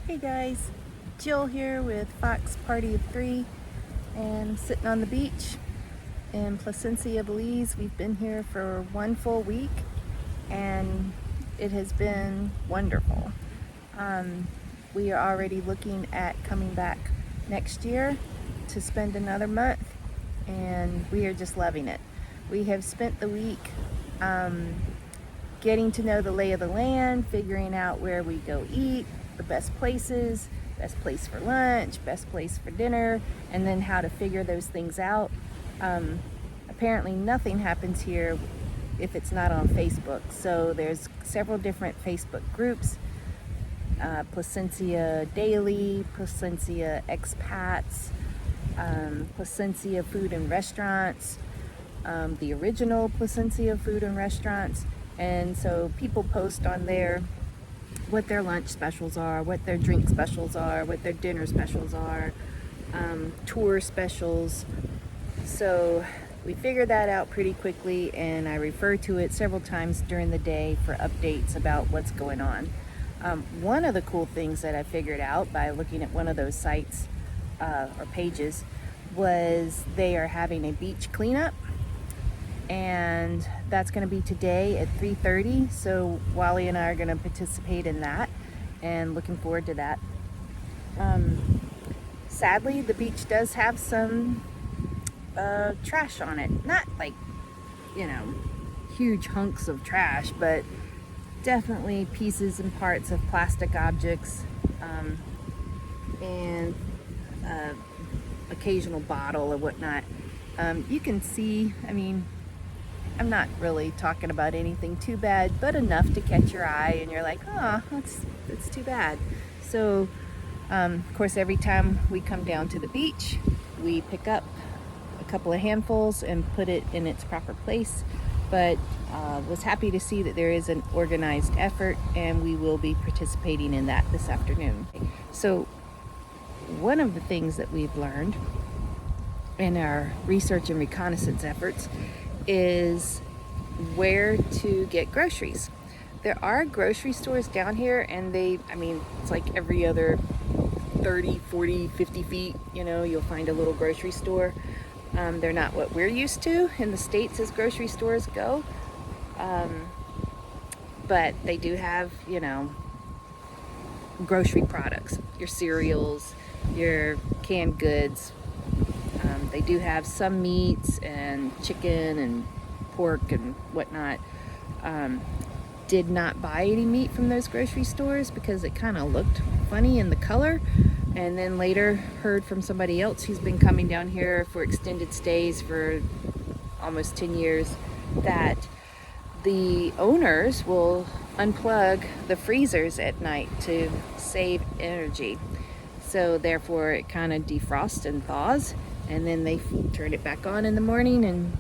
Hey guys, Jill here with Fox Party of Three, and I'm sitting on the beach in Placencia Belize. We've been here for 1 full week and it has been wonderful. We are already looking at coming back next year to spend another month, and we are just loving it. We have spent the week getting to know the lay of the land, figuring out where we go eat, the best places, best place for lunch, best place for dinner, and then how to figure those things out. Apparently nothing happens here if it's not on Facebook. So there's several different Facebook groups, Placencia Daily, Placencia Expats, Placencia Food and Restaurants, the original Placencia Food and Restaurants. And so people post on there what their lunch specials are, what their drink specials are, what their dinner specials are, tour specials. So we figured that out pretty quickly, and I refer to it several times during the day for updates about what's going on. One of the cool things that I figured out by looking at one of those sites or pages was they are having a beach cleanup, and that's going to be today at 3:30. So Wally and I are going to participate in that, and looking forward to that. Sadly, the beach does have some trash on it. Not like, huge hunks of trash, but definitely pieces and parts of plastic objects, and occasional bottle or whatnot. You can see, I'm not really talking about anything too bad, but enough to catch your eye, and you're like, oh, that's too bad. So, of course, every time we come down to the beach, we pick up a couple of handfuls and put it in its proper place. But was happy to see that there is an organized effort, and we will be participating in that this afternoon. So, one of the things that we've learned in our research and reconnaissance efforts is where to get groceries. There are grocery stores down here, and it's like every other 30, 40, 50 feet, you'll find a little grocery store. They're not what we're used to in the States as grocery stores go. But they do have, grocery products, your cereals, your canned goods. They do have some meats and chicken and pork and whatnot. Did not buy any meat from those grocery stores because it kind of looked funny in the color. And then later heard from somebody else who's been coming down here for extended stays for almost 10 years that the owners will unplug the freezers at night to save energy. So therefore it kind of defrosts and thaws, and then they turn it back on in the morning and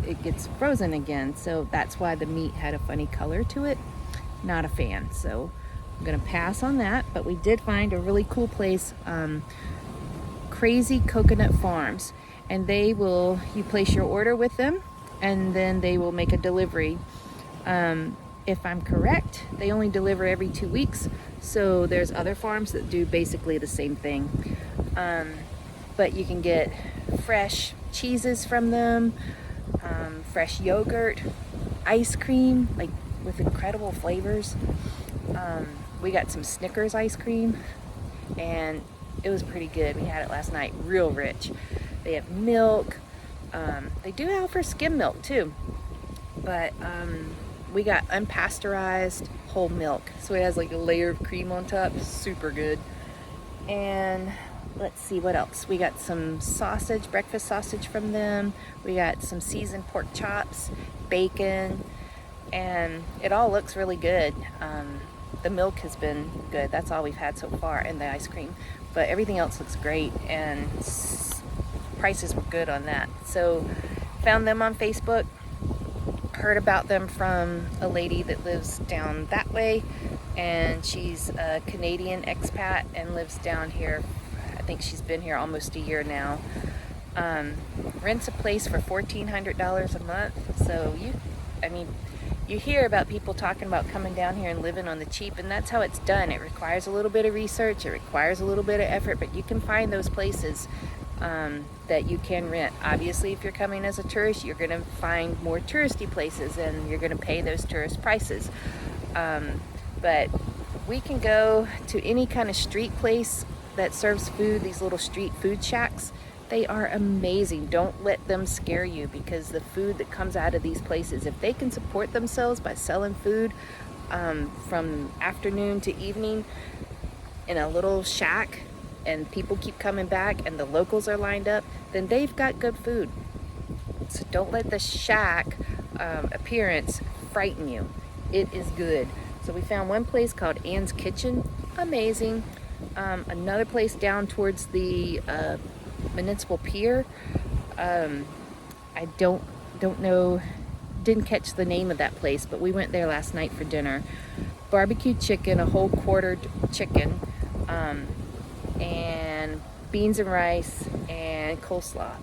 it gets frozen again. So that's why the meat had a funny color to it. Not a fan. So I'm gonna pass on that, but we did find a really cool place, Crazy Coconut Farms, and you place your order with them, and then they will make a delivery. If I'm correct, they only deliver every 2 weeks, so there's other farms that do basically the same thing. But you can get fresh cheeses from them, fresh yogurt, ice cream, like with incredible flavors. We got some Snickers ice cream, and it was pretty good. We had it last night, real rich. They have milk. They do offer skim milk too, but we got unpasteurized whole milk, so it has like a layer of cream on top. Super good. And let's see what else. We got some sausage, breakfast sausage from them. We got some seasoned pork chops, bacon, and it all looks really good. The milk has been good. That's all we've had so far, and the ice cream. But everything else looks great, and prices were good on that. So found them on Facebook, heard about them from a lady that lives down that way, and she's a Canadian expat and lives down here. I think she's been here almost a year now. Rents a place for $1,400 a month, so you I mean, you hear about people talking about coming down here and living on the cheap, and that's how it's done. It requires a little bit of research, it requires a little bit of effort, but you can find those places that you can rent. Obviously, if you're coming as a tourist, you're going to find more touristy places and you're going to pay those tourist prices. But we can go to any kind of street place that serves food, these little street food shacks. They are amazing. Don't let them scare you, because the food that comes out of these places, if they can support themselves by selling food from afternoon to evening in a little shack, and people keep coming back and the locals are lined up, then they've got good food. So don't let the shack appearance frighten you. It is good. So we found one place called Ann's Kitchen, amazing. Another place down towards the Municipal Pier. I don't know, didn't catch the name of that place, but we went there last night for dinner. Barbecue chicken, a whole quartered chicken, and beans and rice and coleslaw.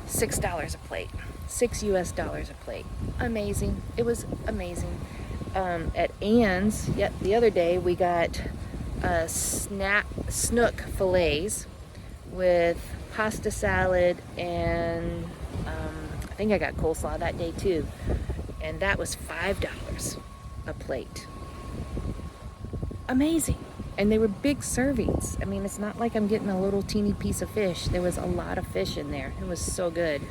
$6 a plate, $6 US a plate. Amazing. It was amazing. At Ann's, the other day we got snook fillets with pasta salad, and I think I got coleslaw that day too, and that was $5 a plate. Amazing. And they were big servings. I mean, it's not like I'm getting a little teeny piece of fish. There was a lot of fish in there. It was so good.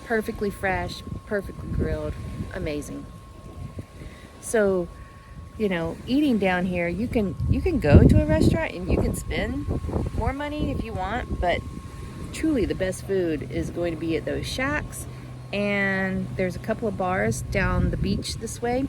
Perfectly fresh, perfectly grilled. Amazing. So, you know, eating down here, you can go to a restaurant and you can spend more money if you want, but truly the best food is going to be at those shacks. And there's a couple of bars down the beach this way.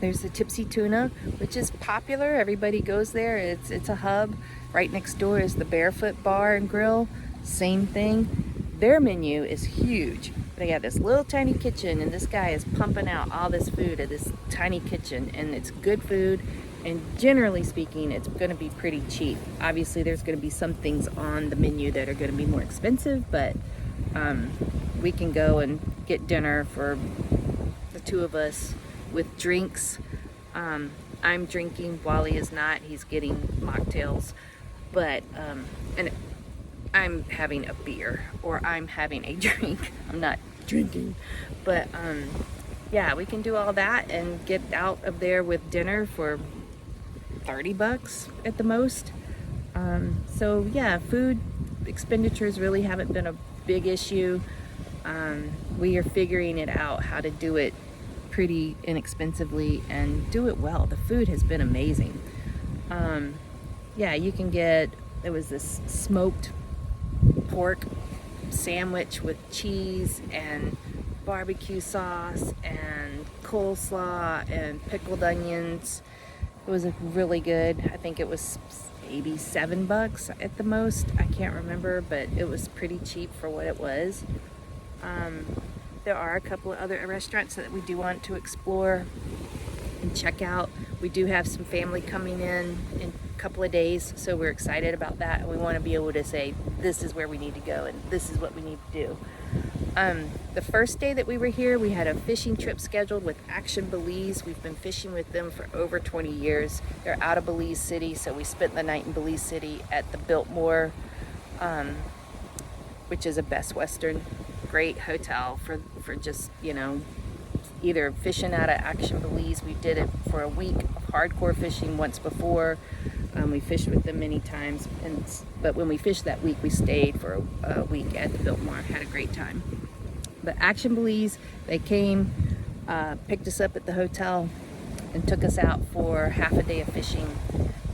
There's the Tipsy Tuna, which is popular. Everybody goes there. It's a hub. Right next door is the Barefoot Bar and Grill. Same thing. Their menu is huge. They got this little tiny kitchen, and this guy is pumping out all this food at this tiny kitchen, and it's good food. And generally speaking, it's going to be pretty cheap. Obviously, there's going to be some things on the menu that are going to be more expensive, but we can go and get dinner for the two of us with drinks. I'm drinking, Wally is not. He's getting mocktails, but and I'm having a beer, or I'm having a drink. I'm not drinking, but yeah, we can do all that and get out of there with dinner for $30 at the most. So yeah, food expenditures really haven't been a big issue. We are figuring it out how to do it pretty inexpensively and do it well. The food has been amazing. Yeah, you can get, there was this smoked pork sandwich with cheese and barbecue sauce and coleslaw and pickled onions. It was really good. I think it was maybe $7 at the most. I can't remember, but it was pretty cheap for what it was. There are a couple of other restaurants that we do want to explore and check out. We do have some family coming in a couple of days, so we're excited about that, and we want to be able to say this is where we need to go and this is what we need to do. The first day that we were here, we had a fishing trip scheduled with Action Belize. We've been fishing with them for over 20 years. They're out of Belize City, so we spent the night in Belize City at the Biltmore, which is a Best Western. Great hotel for just, you know, either fishing out of Action Belize. We did it for a week of hardcore fishing once before. We fished with them many times, but when we fished that week, we stayed for a week at the Biltmore. Had a great time. But Action Belize, they came, picked us up at the hotel, and took us out for half a day of fishing.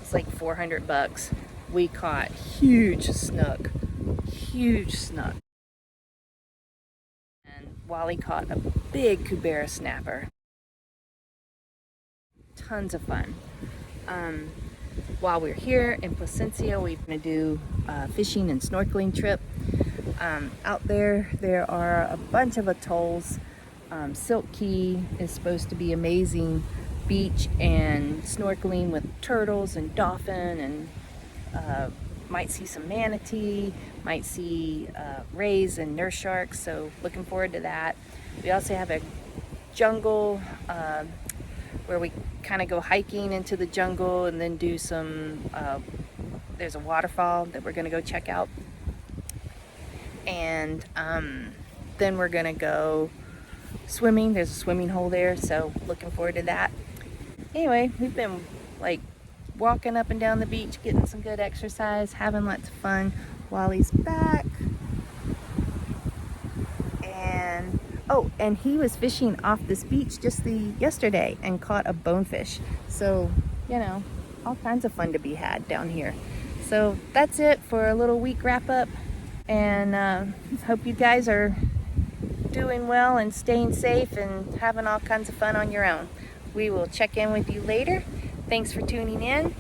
It's like $400. We caught huge snook. And Wally caught a big Kubera snapper. Tons of fun. While we're here in Placencia, we're going to do a fishing and snorkeling trip. Out there are a bunch of atolls. Silk Key is supposed to be amazing beach and snorkeling with turtles and dolphin, and might see some manatee, might see rays and nurse sharks, so looking forward to that. We also have a jungle where we kind of go hiking into the jungle and then do some, there's a waterfall that we're gonna go check out. And then we're gonna go swimming. There's a swimming hole there, so looking forward to that. Anyway, we've been like walking up and down the beach, getting some good exercise, having lots of fun. Wally's back. And oh, and he was fishing off this beach just yesterday and caught a bonefish. So, you know, all kinds of fun to be had down here. So that's it for a little week wrap up. And hope you guys are doing well and staying safe and having all kinds of fun on your own. We will check in with you later. Thanks for tuning in,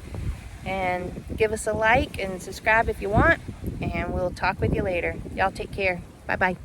and give us a like and subscribe if you want, and we'll talk with you later. Y'all take care. Bye-bye.